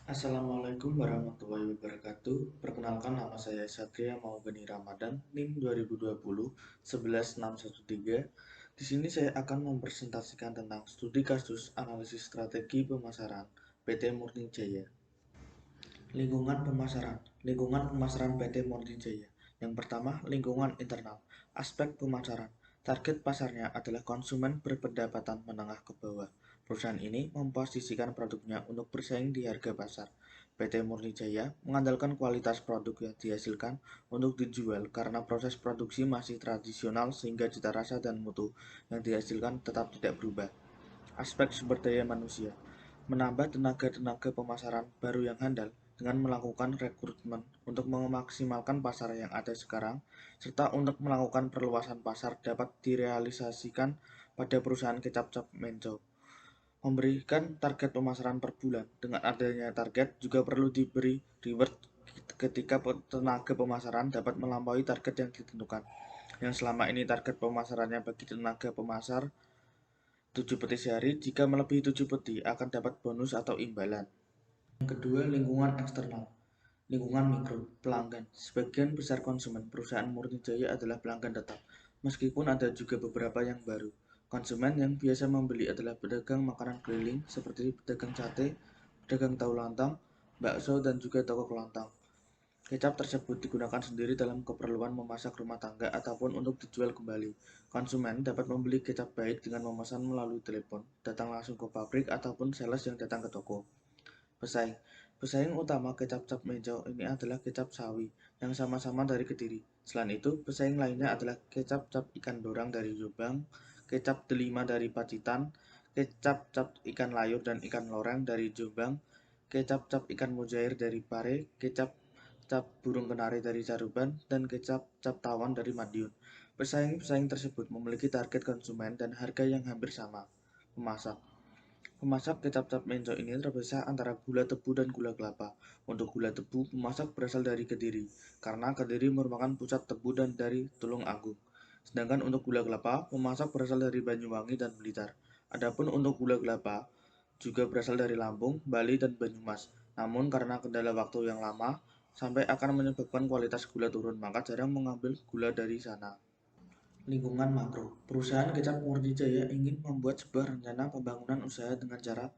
Assalamualaikum warahmatullahi wabarakatuh. Perkenalkan, nama saya Satria Maubani Ramadan, NIM 2020 11613. Di sini saya akan mempresentasikan tentang studi kasus analisis strategi pemasaran PT Murni Jaya. Lingkungan pemasaran PT Murni Jaya. Yang pertama, lingkungan internal. Aspek pemasaran. Target pasarnya adalah konsumen berpendapatan menengah ke bawah. Perusahaan ini memposisikan produknya untuk bersaing di harga pasar. PT Murni Jaya mengandalkan kualitas produk yang dihasilkan untuk dijual karena proses produksi masih tradisional sehingga cita rasa dan mutu yang dihasilkan tetap tidak berubah. Aspek sumber daya manusia. Menambah tenaga-tenaga pemasaran baru yang handal dengan melakukan rekrutmen untuk memaksimalkan pasar yang ada sekarang, serta untuk melakukan perluasan pasar dapat direalisasikan pada perusahaan kecap cap menco. Memberikan target pemasaran per bulan. Dengan adanya target juga perlu diberi reward ketika tenaga pemasaran dapat melampaui target yang ditentukan. Yang selama ini target pemasarannya bagi tenaga pemasar 7 peti sehari, jika melebihi 7 peti akan dapat bonus atau imbalan. Yang kedua, lingkungan eksternal. Lingkungan mikro, pelanggan. Sebagian besar konsumen perusahaan Murni Jaya adalah pelanggan tetap, meskipun ada juga beberapa yang baru. Konsumen yang biasa membeli adalah pedagang makanan keliling seperti pedagang sate, pedagang tahu lontong, bakso, dan juga toko kelontong. Kecap tersebut digunakan sendiri dalam keperluan memasak rumah tangga ataupun untuk dijual kembali. Konsumen dapat membeli kecap baik dengan memesan melalui telepon, datang langsung ke pabrik, ataupun sales yang datang ke toko. Pesaing. Pesaing utama kecap cap mejo ini adalah kecap sawi yang sama-sama dari Kediri. Selain itu, pesaing lainnya adalah kecap cap ikan dorang dari Jombang, kecap delima dari Pacitan, kecap cap ikan layur dan ikan loreng dari Jombang, kecap cap ikan mujair dari Pare, kecap cap burung kenari dari Caruban, dan kecap cap tawon dari Madiun. Pesaing-pesaing tersebut memiliki target konsumen dan harga yang hampir sama. Pemasak. Pemasak kecap cap menco ini terpisah antara gula tebu dan gula kelapa. Untuk gula tebu, pemasak berasal dari Kediri, karena Kediri merupakan pusat tebu dan dari Tulung Agung. Sedangkan untuk gula kelapa, pemasak berasal dari Banyuwangi dan Blitar. Adapun untuk gula kelapa, juga berasal dari Lampung, Bali, dan Banyumas. Namun karena kendala waktu yang lama, sampai akan menyebabkan kualitas gula turun, maka jarang mengambil gula dari sana. Lingkungan makro. Perusahaan kecap Murni Jaya ingin membuat sebuah rencana pembangunan usaha dengan cara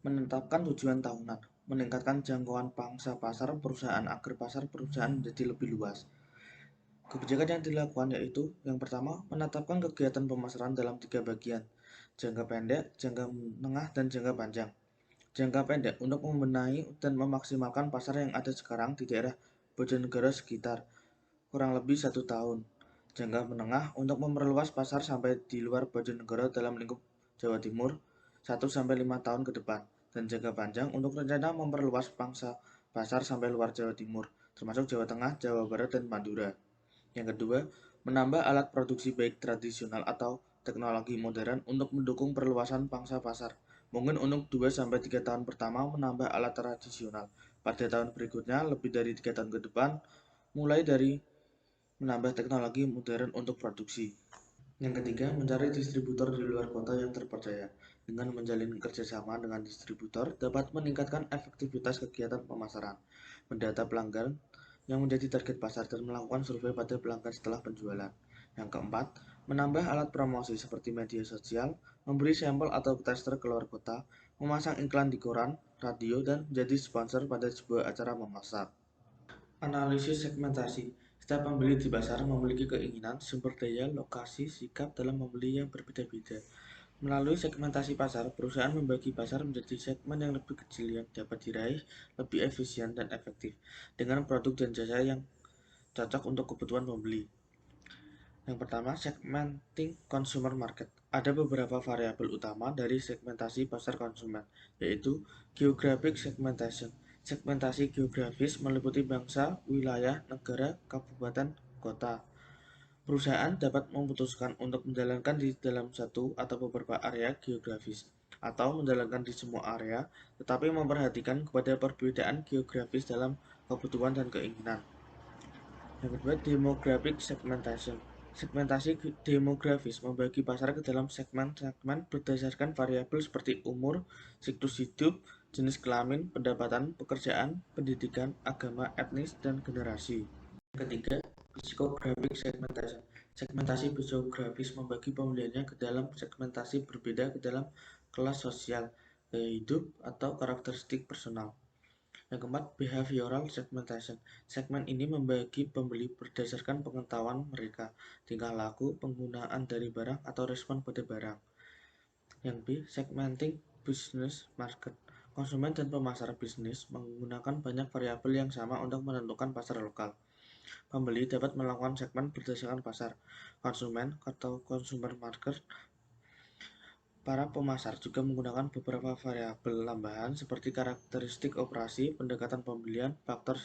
menetapkan tujuan tahunan, meningkatkan jangkauan pangsa pasar perusahaan agar pasar perusahaan menjadi lebih luas. Kebijakan yang dilakukan yaitu yang pertama, menetapkan kegiatan pemasaran dalam 3 bagian, jangka pendek, jangka menengah, dan jangka panjang. Jangka pendek untuk membenahi dan memaksimalkan pasar yang ada sekarang di daerah Bojonegoro sekitar kurang lebih 1 tahun. Jangka menengah untuk memperluas pasar sampai di luar Bojonegoro dalam lingkup Jawa Timur 1-5 tahun ke depan. Dan jangka panjang untuk rencana memperluas pangsa pasar sampai luar Jawa Timur, termasuk Jawa Tengah, Jawa Barat, dan Madura. Yang kedua, menambah alat produksi baik tradisional atau teknologi modern untuk mendukung perluasan pangsa pasar. Mungkin untuk 2-3 tahun pertama menambah alat tradisional. Pada tahun berikutnya, lebih dari 3 tahun ke depan, mulai dari menambah teknologi modern untuk produksi. Yang ketiga, mencari distributor di luar kota yang terpercaya. Dengan menjalin kerjasama dengan distributor dapat meningkatkan efektivitas kegiatan pemasaran, mendata pelanggan yang menjadi target pasar, dan melakukan survei pada pelanggan setelah penjualan. Yang keempat, menambah alat promosi seperti media sosial, memberi sampel atau tester ke luar kota, memasang iklan di koran, radio, dan menjadi sponsor pada sebuah acara memasak. Analisis segmentasi. Setiap pembeli di pasar memiliki keinginan, sumber daya, lokasi, sikap dalam membeli yang berbeda-beda. Melalui segmentasi pasar, perusahaan membagi pasar menjadi segmen yang lebih kecil yang dapat diraih lebih efisien dan efektif dengan produk dan jasa yang cocok untuk kebutuhan pembeli. Yang pertama, segmenting consumer market. Ada beberapa variabel utama dari segmentasi pasar konsumen, yaitu geographic segmentation. Segmentasi geografis meliputi bangsa, wilayah, negara, kabupaten, kota. Perusahaan dapat memutuskan untuk menjalankan di dalam satu atau beberapa area geografis, atau menjalankan di semua area, tetapi memperhatikan kepada perbedaan geografis dalam kebutuhan dan keinginan. Yang kedua, demographic segmentation. Segmentasi demografis membagi pasar ke dalam segmen-segmen berdasarkan variabel seperti umur, siklus hidup, jenis kelamin, pendapatan, pekerjaan, pendidikan, agama, etnis, dan generasi. Ketiga, psikografik segmentasi. Segmentasi psikografis membagi pemilihannya ke dalam segmentasi berbeda ke dalam kelas sosial, gaya hidup, atau karakteristik personal. Yang keempat, behavioral segmentation. Segmen ini membagi pembeli berdasarkan pengetahuan mereka, tingkah laku, penggunaan dari barang, atau respon pada barang. Yang B, segmenting business market. Konsumen dan pemasar bisnis menggunakan banyak variabel yang sama untuk menentukan pasar lokal. Pembeli dapat melakukan segmen berdasarkan pasar, konsumen atau consumer market. Para pemasar juga menggunakan beberapa variabel tambahan seperti karakteristik operasi, pendekatan pembelian, faktor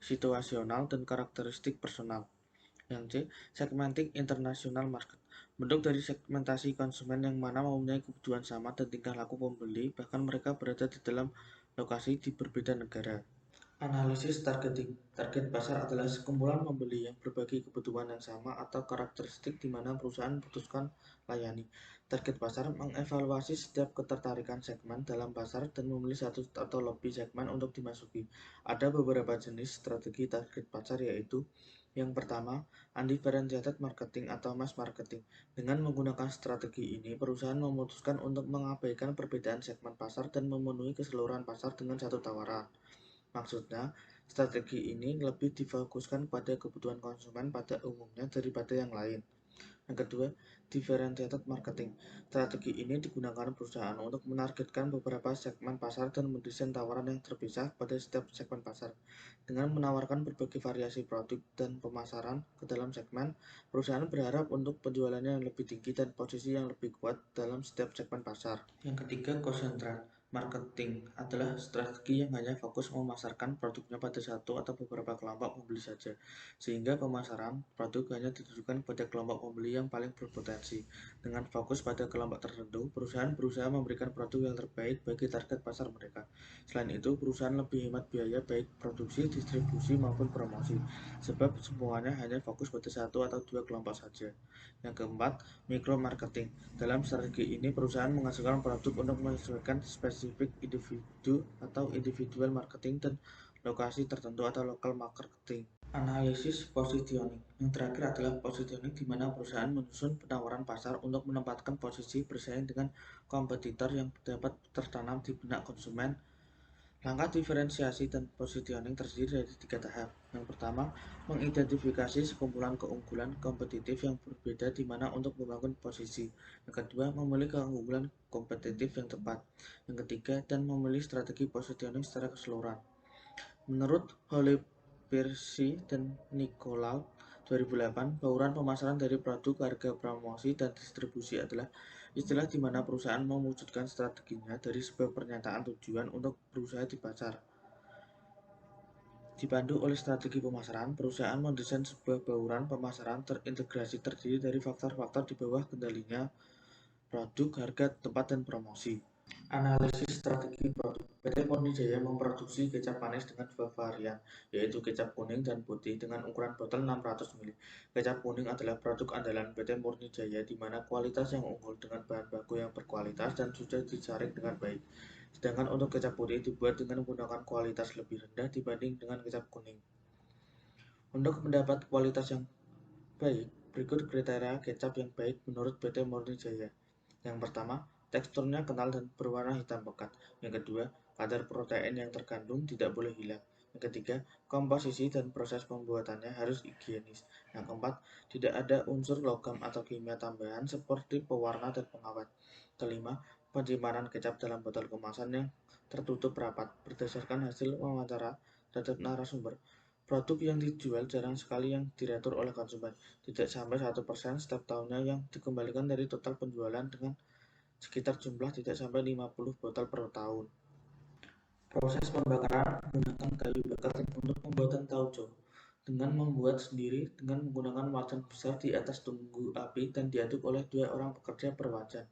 situasional, dan karakteristik personal. Yang C, segmenting international market. Bentuk dari segmentasi konsumen yang mana mempunyai kebutuhan sama dan tingkah laku pembeli, bahkan mereka berada di dalam lokasi di berbeda negara. Analisis targeting. Target pasar adalah sekumpulan pembeli yang berbagi kebutuhan yang sama atau karakteristik di mana perusahaan memutuskan layani. Target pasar mengevaluasi setiap ketertarikan segmen dalam pasar dan memilih satu atau lebih segmen untuk dimasuki. Ada beberapa jenis strategi target pasar, yaitu yang pertama, undifferentiated marketing atau mass marketing. Dengan menggunakan strategi ini, perusahaan memutuskan untuk mengabaikan perbedaan segmen pasar dan memenuhi keseluruhan pasar dengan satu tawaran. Maksudnya, strategi ini lebih difokuskan pada kebutuhan konsumen pada umumnya daripada yang lain. Yang kedua, differentiated marketing. Strategi ini digunakan perusahaan untuk menargetkan beberapa segmen pasar dan mendesain tawaran yang terpisah pada setiap segmen pasar. Dengan menawarkan berbagai variasi produk dan pemasaran ke dalam segmen, perusahaan berharap untuk penjualannya yang lebih tinggi dan posisi yang lebih kuat dalam setiap segmen pasar. Yang ketiga, concentrate marketing adalah strategi yang hanya fokus memasarkan produknya pada satu atau beberapa kelompok pembeli saja, sehingga pemasaran produk hanya ditujukan pada kelompok pembeli yang paling berpotensi. Dengan fokus pada kelompok tertentu, perusahaan berusaha memberikan produk yang terbaik bagi target pasar mereka. Selain itu, perusahaan lebih hemat biaya baik produksi, distribusi, maupun promosi, sebab semuanya hanya fokus pada satu atau dua kelompok saja. Yang keempat, micro marketing. Dalam strategi ini, perusahaan menghasilkan produk untuk menyesuaikan spesifik individu atau individual marketing dan lokasi tertentu atau local marketing. Analisis positioning. Yang terakhir adalah positioning, di mana perusahaan menyusun penawaran pasar untuk menempatkan posisi bersaing dengan kompetitor yang dapat tertanam di benak konsumen. Langkah diferensiasi dan positioning terdiri dari 3 tahap. Yang pertama, mengidentifikasi sekumpulan keunggulan kompetitif yang berbeda di mana untuk membangun posisi. Yang kedua, memilih keunggulan kompetitif yang tepat. Yang ketiga, dan memilih strategi positioning secara keseluruhan. Menurut Holly Piercy dan Nicolau 2008, bauran pemasaran dari produk, harga, promosi, dan distribusi adalah istilah di mana perusahaan mewujudkan strateginya dari sebuah pernyataan tujuan untuk berusaha di pasar. Dipandu oleh strategi pemasaran, perusahaan mendesain sebuah bauran pemasaran terintegrasi terdiri dari faktor-faktor di bawah kendalinya: produk, harga, tempat, dan promosi. Analisis strategi produk. PT Mornijaya memproduksi kecap manis dengan dua varian, yaitu kecap kuning dan putih dengan ukuran botol 600 ml. Kecap kuning adalah produk andalan PT Mornijaya di mana kualitas yang unggul dengan bahan baku yang berkualitas dan sudah disaring dengan baik. Sedangkan untuk kecap putih dibuat dengan menggunakan kualitas lebih rendah dibanding dengan kecap kuning. Untuk mendapat kualitas yang baik, berikut kriteria kecap yang baik menurut PT Mornijaya. Yang pertama, teksturnya kental dan berwarna hitam pekat. Yang kedua, kadar protein yang terkandung tidak boleh hilang. Yang ketiga, komposisi dan proses pembuatannya harus higienis. Yang keempat, tidak ada unsur logam atau kimia tambahan seperti pewarna dan pengawet. Kelima, penyimpanan kecap dalam botol kemasan yang tertutup rapat. Berdasarkan hasil wawancara terhadap narasumber, produk yang dijual jarang sekali yang diretur oleh konsumen, tidak sampai 1% setiap tahunnya yang dikembalikan dari total penjualan, dengan sekitar jumlah tidak sampai 50 botol per tahun. Proses pembakaran menggunakan kayu bakar untuk pembuatan tauco, dengan membuat sendiri dengan menggunakan wajan besar di atas tungku api dan diaduk oleh 2 orang pekerja per wajan.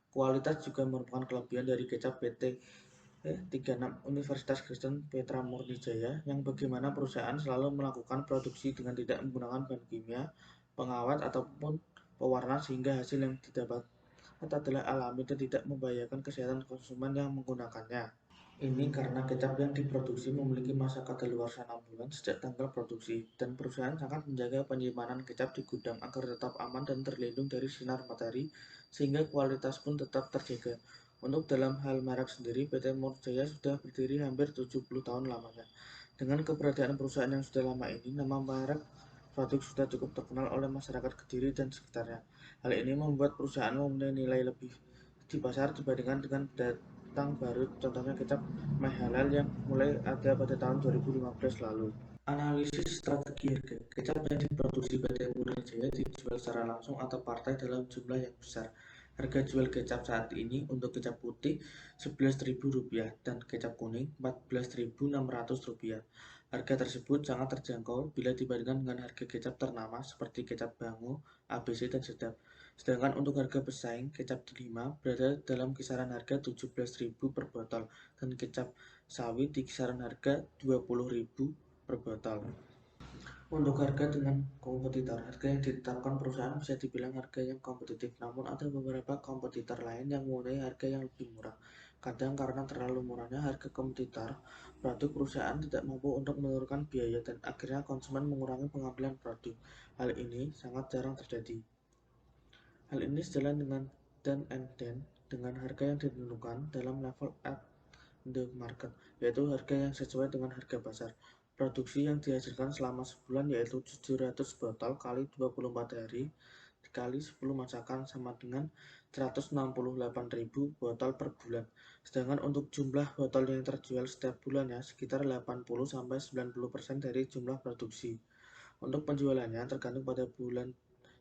Kualitas juga merupakan kelebihan dari kecap PT 36 Universitas Kristen Petra Mornijaya, yang bagaimana perusahaan selalu melakukan produksi dengan tidak menggunakan bahan kimia, pengawet, ataupun pewarna, sehingga hasil yang didapat adalah alami dan tidak membahayakan kesehatan konsumen yang menggunakannya. Ini karena kecap yang diproduksi memiliki masa kadaluarsa 6 bulan sejak tanggal produksi, dan perusahaan sangat menjaga penyimpanan kecap di gudang agar tetap aman dan terlindung dari sinar matahari, sehingga kualitas pun tetap terjaga. Untuk dalam hal merek sendiri, PT Murjaya sudah berdiri hampir 70 tahun lamanya. Dengan keberadaan perusahaan yang sudah lama ini, nama merek produk sudah cukup terkenal oleh masyarakat Kediri dan sekitarnya. Hal ini membuat perusahaan mempunyai nilai lebih di pasar dibandingkan dengan pendatang baru, contohnya kecap My Halal yang mulai ada pada tahun 2015 lalu. Analisis strategi harga. Kecap yang diproduksi PT Murinjaya dijual secara langsung atau partai dalam jumlah yang besar. Harga jual kecap saat ini untuk kecap putih Rp11.000 dan kecap kuning Rp14.600. Harga tersebut sangat terjangkau bila dibandingkan dengan harga kecap ternama seperti kecap Bango, ABC, dan Sedap. Sedangkan untuk harga pesaing, kecap Delima berada dalam kisaran harga Rp17.000 per botol dan kecap sawit di kisaran harga Rp20.000 per botol. Untuk harga dengan kompetitor, harga yang ditetapkan perusahaan bisa dibilang harga yang kompetitif, namun ada beberapa kompetitor lain yang mempunyai harga yang lebih murah. Kadang karena terlalu murahnya harga kompetitor, produk perusahaan tidak mampu untuk menurunkan biaya dan akhirnya konsumen mengurangi pengambilan produk. Hal ini sangat jarang terjadi. Hal ini sejalan dengan dengan harga yang ditentukan dalam level at the market, yaitu harga yang sesuai dengan harga pasar. Produksi yang dihasilkan selama sebulan yaitu 700 botol kali 24 hari dikali 10 masakan sama dengan 168.000 botol per bulan. Sedangkan untuk jumlah botol yang terjual setiap bulannya sekitar 80-90% dari jumlah produksi. Untuk penjualannya tergantung pada bulan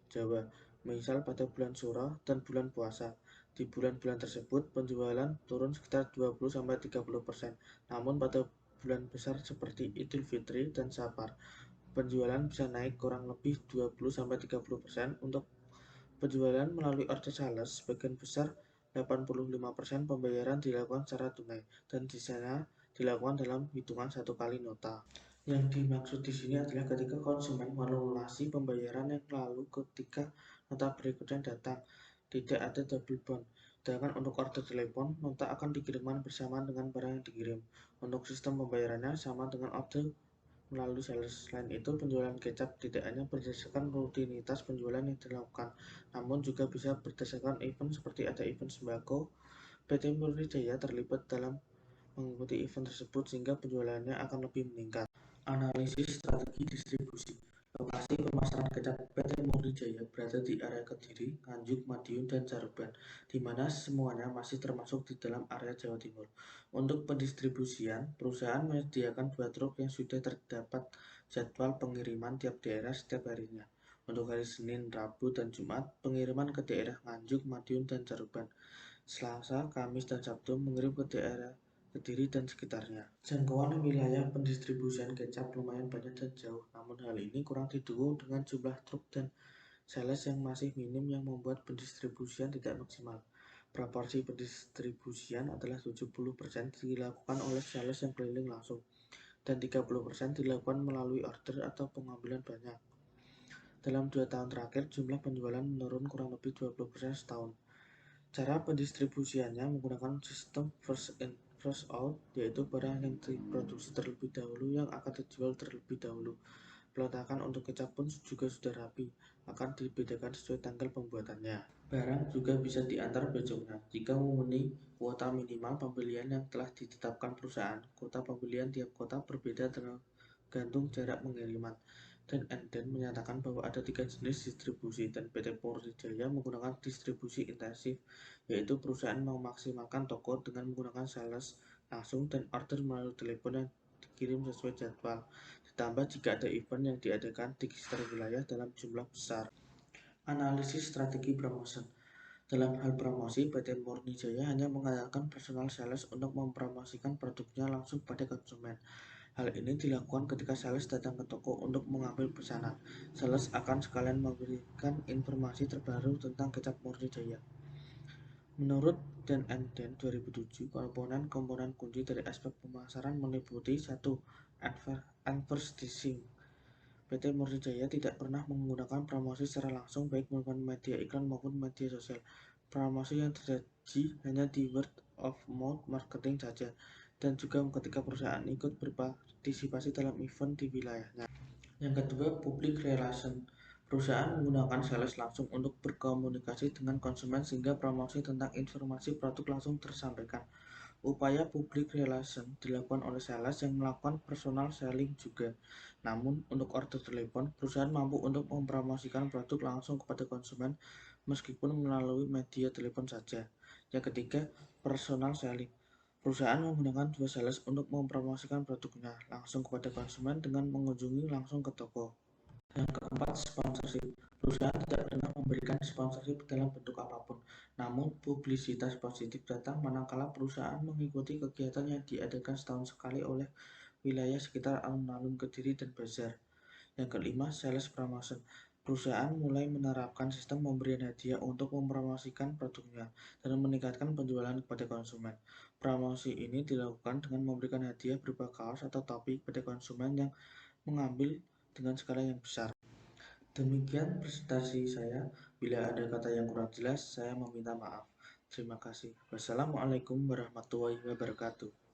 Jawa, misal pada bulan Suro dan bulan puasa. Di bulan-bulan tersebut penjualan turun sekitar 20-30%. Namun pada bulan besar seperti Idul Fitri dan Safar, penjualan bisa naik kurang lebih 20-30%. Untuk penjualan melalui order sales, sebagian besar 85% pembayaran dilakukan secara tunai dan di sana dilakukan dalam hitungan satu kali nota. Yang dimaksud di sini adalah ketika konsumen melunasi pembayaran yang lalu ketika nota berikutnya datang, tidak ada double bond. Sedangkan untuk order telepon, nota akan dikirimkan bersamaan dengan barang yang dikirim. Untuk sistem pembayarannya sama dengan order melalui sales. Selain itu, penjualan kecap tidak hanya berdasarkan rutinitas penjualan yang dilakukan, namun juga bisa berdasarkan event seperti ada event sembako. PT Murijaya terlibat dalam mengikuti event tersebut sehingga penjualannya akan lebih meningkat. Analisis strategi distribusi. Lokasi pemasaran kecap PT Murijaya berada di area Kediri, Nganjuk, Madiun, dan Caruban, di mana semuanya masih termasuk di dalam area Jawa Timur. Untuk pendistribusian, perusahaan menyediakan 2 truk yang sudah terdapat jadwal pengiriman tiap daerah setiap harinya. Untuk hari Senin, Rabu, dan Jumat, pengiriman ke daerah Nganjuk, Madiun, dan Caruban. Selasa, Kamis, dan Sabtu mengirim ke daerah Kediri dan sekitarnya. Jangkauan wilayah pendistribusian kecap lumayan banyak dan jauh, namun hal ini kurang didukung dengan jumlah truk dan sales yang masih minim yang membuat pendistribusian tidak maksimal. Proporsi pendistribusian adalah 70% dilakukan oleh sales yang keliling langsung dan 30% dilakukan melalui order atau pengambilan banyak. Dalam 2 tahun terakhir, jumlah penjualan menurun kurang lebih 20% setahun. Cara pendistribusiannya menggunakan sistem first in, first out, yaitu barang yang diproduksi terlebih dahulu yang akan dijual terlebih dahulu. Peletakan untuk kecap pun juga sudah rapi, akan dibedakan sesuai tanggal pembuatannya. Barang juga bisa diantar besoknya jika memenuhi kuota minimal pembelian yang telah ditetapkan perusahaan. Kuota pembelian tiap kota berbeda tergantung jarak pengiriman. Dan Enden menyatakan bahwa ada 3 jenis distribusi dan PT Murijaya menggunakan distribusi intensif, yaitu perusahaan memaksimalkan toko dengan menggunakan sales langsung dan order melalui telepon yang dikirim sesuai jadwal, ditambah jika ada event yang diadakan di sekitar wilayah dalam jumlah besar. Analisis strategi promotion. Dalam hal promosi, PT Murijaya hanya mengandalkan personal sales untuk mempromosikan produknya langsung pada konsumen. Hal ini dilakukan ketika sales datang ke toko untuk mengambil pesanan. Sales akan sekalian memberikan informasi terbaru tentang kecap Murijaya. Menurut Dan 2007, komponen-komponen kunci dari aspek pemasaran meliputi 1. Advertising. PT Murijaya tidak pernah menggunakan promosi secara langsung baik menggunakan media iklan maupun media sosial. Promosi yang terjadi hanya di word of mouth marketing saja. dan juga ketika perusahaan ikut berpartisipasi dalam event di wilayahnya. Yang kedua, public relation. Perusahaan menggunakan sales langsung untuk berkomunikasi dengan konsumen sehingga promosi tentang informasi produk langsung tersampaikan. Upaya public relation dilakukan oleh sales yang melakukan personal selling juga. Namun, untuk order telepon, perusahaan mampu untuk mempromosikan produk langsung kepada konsumen meskipun melalui media telepon saja. Yang ketiga, personal selling. Perusahaan menggunakan dua sales untuk mempromosikan produknya langsung kepada konsumen dengan mengunjungi langsung ke toko. Yang keempat, sponsorship. Perusahaan tidak pernah memberikan sponsorship dalam bentuk apapun, namun publisitas positif datang manakala perusahaan mengikuti kegiatan yang diadakan setahun sekali oleh wilayah sekitar alun-alun Kediri dan Bazar. Yang kelima, sales promotion. Perusahaan mulai menerapkan sistem pemberian hadiah untuk mempromosikan produknya dan meningkatkan penjualan kepada konsumen. Promosi ini dilakukan dengan memberikan hadiah berupa kaos atau topi kepada konsumen yang mengambil dengan skala yang besar. Demikian presentasi saya. Bila ada kata yang kurang jelas, saya meminta maaf. Terima kasih. Wassalamualaikum warahmatullahi wabarakatuh.